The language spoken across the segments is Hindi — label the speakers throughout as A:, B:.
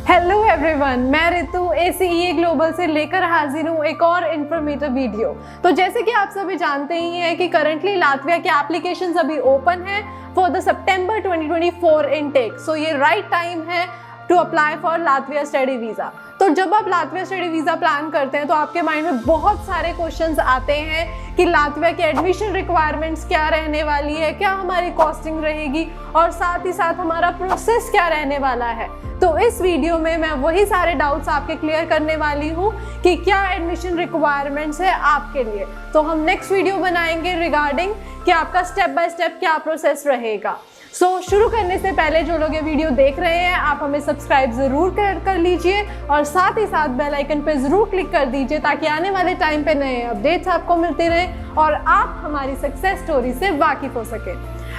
A: हेलो एवरीवन, मैं रितु ACEA ग्लोबल से लेकर हाजिर हूँ एक और इन्फॉर्मेटिव वीडियो। तो जैसे कि आप सभी जानते ही हैं कि करंटली लातविया के एप्लीकेशंस अभी ओपन है फॉर द सितंबर 2024 इनटेक। सो ये राइट टाइम है to apply for Latvia study visa. तो जब आप लातविया स्टडी वीज़ा प्लान करते हैं तो आपके माइंड में बहुत सारे क्वेश्चंस आते हैं कि लातविया की एडमिशन रिक्वायरमेंट्स क्या रहने वाली है, क्या हमारी कॉस्टिंग रहेगी और साथ ही साथ हमारा प्रोसेस क्या रहने वाला है। तो इस वीडियो में मैं वही सारे डाउट्स आपके क्लियर करने वाली हूँ कि क्या एडमिशन रिक्वायरमेंट्स है आपके लिए। तो हम नेक्स्ट वीडियो बनाएंगे रिगार्डिंग कि आपका स्टेप बाय स्टेप क्या प्रोसेस रहेगा। शुरू करने से पहले जो लोग ये वीडियो देख रहे हैं आप हमें सब्सक्राइब ज़रूर कर लीजिए और साथ ही साथ बेल आइकन पे ज़रूर क्लिक कर दीजिए ताकि आने वाले टाइम पे नए अपडेट्स आपको मिलते रहें और आप हमारी सक्सेस स्टोरी से वाकिफ हो सके।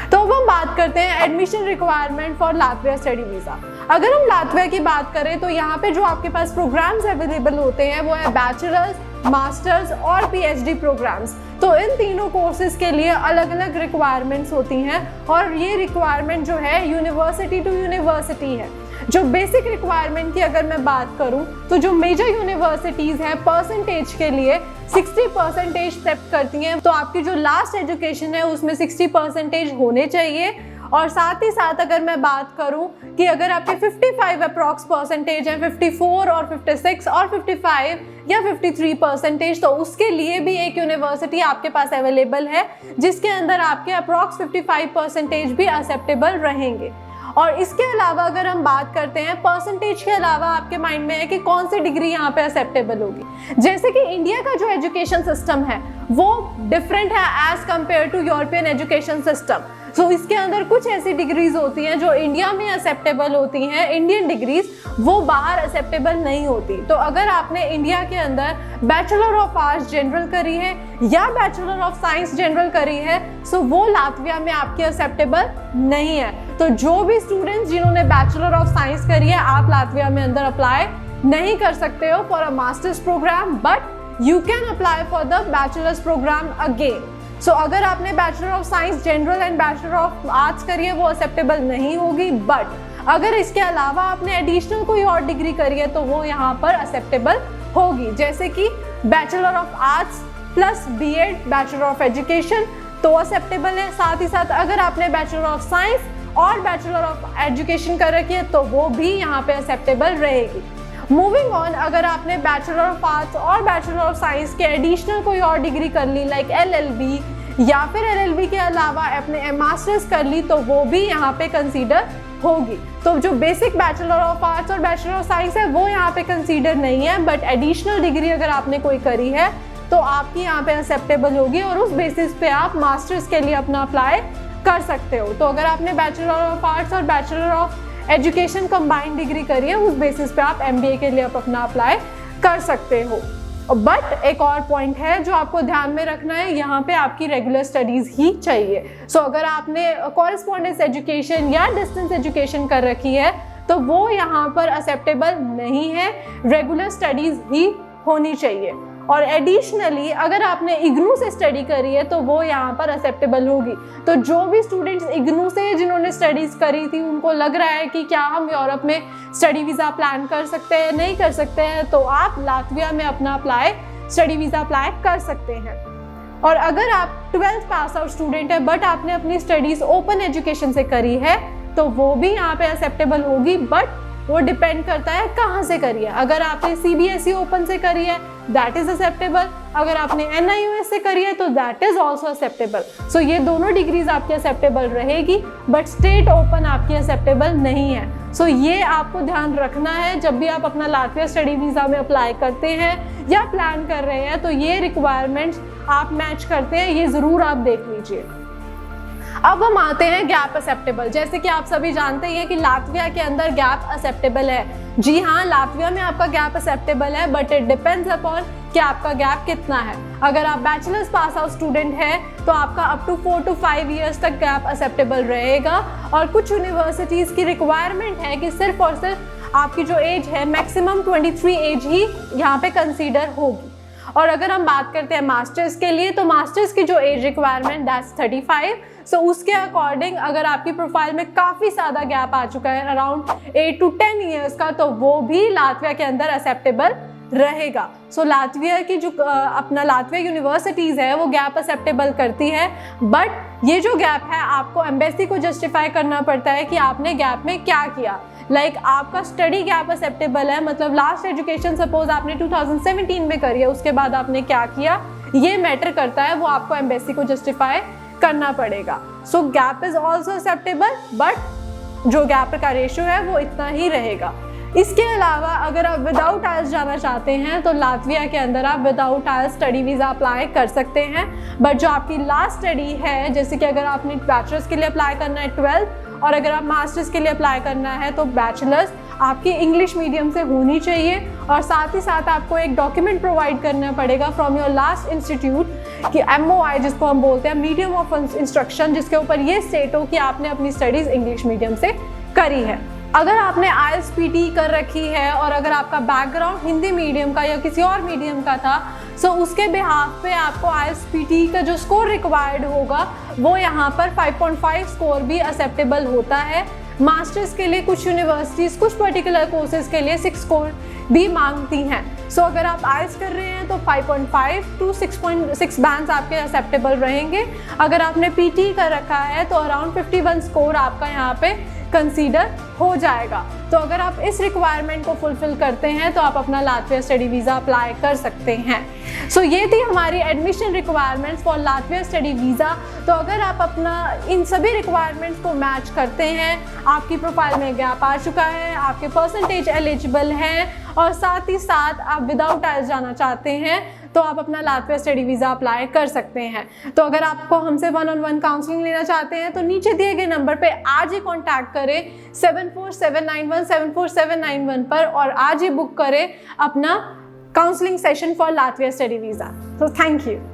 A: तो अब हम बात करते हैं admission requirement for Latvia study visa. अगर हम लातविया की बात करें तो यहाँ पे जो आपके पास प्रोग्राम्स अवेलेबल होते हैं वो है बैचलर्स, मास्टर्स और PhD प्रोग्राम्स। तो इन तीनों कोर्सेज के लिए अलग अलग रिक्वायरमेंट्स होती हैं और ये रिक्वायरमेंट जो है यूनिवर्सिटी टू यूनिवर्सिटी है। जो बेसिक रिक्वायरमेंट की अगर मैं बात करूं तो जो मेजर यूनिवर्सिटीज़ हैं परसेंटेज के लिए 60% सेट करती हैं। तो आपकी जो लास्ट एजुकेशन है उसमें 60% होने चाहिए। और साथ ही साथ अगर मैं बात करूं कि अगर आपके 55 अप्रॉक्स परसेंटेज है, 54 और 56 और 55 या 53%, तो उसके लिए भी एक यूनिवर्सिटी आपके पास अवेलेबल है जिसके अंदर आपके अप्रॉक्स 55% भी एक्सेप्टेबल रहेंगे। और इसके अलावा अगर हम बात करते हैं परसेंटेज के अलावा आपके माइंड में है कि कौन सी डिग्री यहाँ पे एक्सेप्टेबल होगी। जैसे कि इंडिया का जो एजुकेशन सिस्टम है वो डिफरेंट है as compare to European education system. So इसके अंदर कुछ ऐसी डिग्रीज होती हैं जो इंडिया में एक्सेप्टेबल होती हैं, इंडियन डिग्रीज, वो बाहर एक्सेप्टेबल नहीं होती। तो अगर आपने इंडिया के अंदर बैचलर ऑफ आर्ट्स जनरल करी है या बैचलर ऑफ साइंस जनरल करी है सो वो लातविया में आपकी एक्सेप्टेबल नहीं है। तो जो भी स्टूडेंट्स जिन्होंने बैचलर ऑफ साइंस करी है आप लातविया में अंदर अप्लाई नहीं कर सकते हो for a masters program, but you can apply for the bachelors program again. So अगर आपने bachelor of science general and bachelor of arts करी है वो एक्सेप्टेबल नहीं होगी, बट अगर इसके अलावा आपने एडिशनल कोई और डिग्री करी है तो वो यहाँ पर एक्सेप्टेबल होगी। जैसे कि bachelor of arts plus BEd bachelor of education तो एक्सेप्टेबल है। साथ ही साथ अगर आपने बैचलर ऑफ साइंस और बैचलर ऑफ एजुकेशन कर रखी है तो वो भी यहाँ पे एक्सेप्टेबल रहेगी। मूविंग ऑन, अगर आपने बैचलर ऑफ आर्ट्स और बैचलर ऑफ साइंस के एडिशनल कोई और डिग्री कर ली लाइक LLB या फिर LLB के अलावा अपने मास्टर्स कर ली तो वो भी यहाँ पे कंसीडर होगी। तो जो बेसिक बैचलर ऑफ आर्ट्स और बैचलर ऑफ साइंस है वो यहाँ पे कंसीडर नहीं है, बट एडिशनल डिग्री अगर आपने कोई करी है तो आपकी यहाँ पे एक्सेप्टेबल होगी और उस बेसिस पे आप मास्टर्स के लिए अपना अप्लाई कर सकते हो। तो अगर आपने बैचलर ऑफ आर्ट्स और bachelor of education combined degree करी है उस बेसिस पे आप MBA के लिए आप अपना अप्लाई कर सकते हो। बट एक और पॉइंट है जो आपको ध्यान में रखना है, यहाँ पे आपकी रेगुलर स्टडीज़ ही चाहिए। सो अगर आपने कॉरेस्पॉन्डेंस एजुकेशन या डिस्टेंस एजुकेशन कर रखी है तो वो यहाँ पर एक्सेप्टेबल नहीं है, रेगुलर स्टडीज़ ही होनी चाहिए। और एडिशनली अगर आपने इग्नू से स्टडी करी है तो वो यहाँ पर एक्सेप्टेबल होगी। तो जो भी स्टूडेंट्स इग्नू से जिन्होंने स्टडीज़ करी थी उनको लग रहा है कि क्या हम यूरोप में स्टडी वीज़ा प्लान कर सकते हैं, नहीं कर सकते हैं, तो आप लातविया में अपना स्टडी वीज़ा अप्लाई कर सकते हैं। और अगर आप 12th पास आउट स्टूडेंट है बट आपने अपनी स्टडीज़ ओपन एजुकेशन से करी है तो वो भी यहाँ पे एक्सेप्टेबल होगी, बट वो डिपेंड करता है कहाँ से करी है। अगर आपने CBSE ओपन से करी है दैट इज एक्सेप्टेबल, अगर आपने NIOS से करी है तो दैट इज ऑल्सो एक्सेप्टेबल। सो ये दोनों डिग्रीज आपकी एक्सेप्टेबल रहेगी, बट स्टेट ओपन आपकी एक्सेप्टेबल नहीं है। सो ये आपको ध्यान रखना है जब भी आप अपना लातविया स्टडी वीज़ा में अप्लाई करते हैं या प्लान कर रहे हैं तो ये रिक्वायरमेंट्स आप मैच करते हैं, ये ज़रूर आप देख लीजिए। अब हम आते हैं गैप एक्सेप्टेबल। जैसे कि आप सभी जानते हैं कि लातविया के अंदर गैप एक्सेप्टेबल है। जी हाँ, लातविया में आपका गैप एक्सेप्टेबल है, बट इट डिपेंड्स अपॉन कि आपका गैप कितना है। अगर आप बैचलर्स पास आउट स्टूडेंट हैं तो आपका अप टू 4 to 5 ईयर्स तक गैप एक्सेप्टेबल रहेगा। और कुछ यूनिवर्सिटीज़ की रिक्वायरमेंट है कि सिर्फ और सिर्फ आपकी जो एज है मैक्सिमम 23 एज ही यहाँ पे कंसीडर होगी। और अगर हम बात करते हैं मास्टर्स के लिए तो मास्टर्स की जो एज रिक्वायरमेंट दैट्स 35, सो उसके अकॉर्डिंग अगर आपकी प्रोफाइल में काफ़ी ज़्यादा गैप आ चुका है अराउंड 8 to 10 ईयर्स का, तो वो भी लातविया के अंदर एक्सेप्टेबल रहेगा। सो लातविया की जो अपना लातविया यूनिवर्सिटीज़ है वो गैप एक्सेप्टेबल करती है, बट ये जो गैप है आपको एम्बेसी को जस्टिफाई करना पड़ता है कि आपने गैप में क्या किया। लाइक आपका स्टडी गैप एक्सेप्टेबल है, मतलब लास्ट एजुकेशन सपोज आपने 2017 में करी है, उसके बाद आपने क्या किया ये मैटर करता है, वो आपको एम्बेसी को जस्टिफाई करना पड़ेगा। So gap is also acceptable, but जो गैप का रेशियो है वो इतना ही रहेगा। इसके अलावा अगर आप विदाउट आइल्स जाना चाहते हैं तो लातविया के अंदर आप विदाउट आइल्स स्टडी वीज़ा अप्लाई कर सकते हैं, बट जो आपकी लास्ट स्टडी है, जैसे कि अगर आपने बैचलर्स के लिए अप्लाई करना है 12th, और अगर आप मास्टर्स के लिए अप्लाई करना है तो बैचलर्स आपकी इंग्लिश मीडियम से होनी चाहिए, और साथ ही साथ आपको एक डॉक्यूमेंट प्रोवाइड करना पड़ेगा फ्रॉम योर लास्ट इंस्टीट्यूट कि MOI जिसको हम बोलते हैं मीडियम ऑफ इंस्ट्रक्शन, जिसके ऊपर ये स्टेट हो कि आपने अपनी स्टडीज़ इंग्लिश मीडियम से करी है। अगर आपने IELTS PT कर रखी है और अगर आपका बैकग्राउंड हिंदी मीडियम का या किसी और मीडियम का था, सो उसके बिहाफ पे आपको IELTS PT का जो स्कोर रिक्वायर्ड होगा वो यहाँ पर 5.5 स्कोर भी एक्सेप्टेबल होता है। मास्टर्स के लिए कुछ यूनिवर्सिटीज़ कुछ पर्टिकुलर कोर्सेज के लिए 6 स्कोर भी मांगती हैं। सो अगर आप IELTS कर रहे हैं तो 5.5 to 6.6 बैंड्स आपके एक्सेप्टेबल रहेंगे। अगर आपने PT कर रखा है तो अराउंड 51 स्कोर आपका यहाँ पे कंसीडर हो जाएगा। तो अगर आप इस रिक्वायरमेंट को फुलफिल करते हैं तो आप अपना लातविया स्टडी वीज़ा अप्लाई कर सकते हैं। सो ये थी हमारी admission requirements for Latvia study visa. तो अगर आप अपना इन सभी रिक्वायरमेंट्स को मैच करते हैं, आपकी प्रोफाइल में गैप आ चुका है, आपके परसेंटेज एलिजिबल हैं और साथ ही साथ आप विदाउट आइल्स जाना चाहते हैं, तो आप अपना लातविया स्टडी वीज़ा अप्लाई कर सकते हैं। तो अगर आपको हमसे 1-on-1 काउंसलिंग लेना चाहते हैं तो नीचे दिए गए नंबर पे आज ही कॉन्टैक्ट करें 7479174791 पर, और आज ही बुक करें अपना counselling session for Latvia study visa. तो थैंक यू।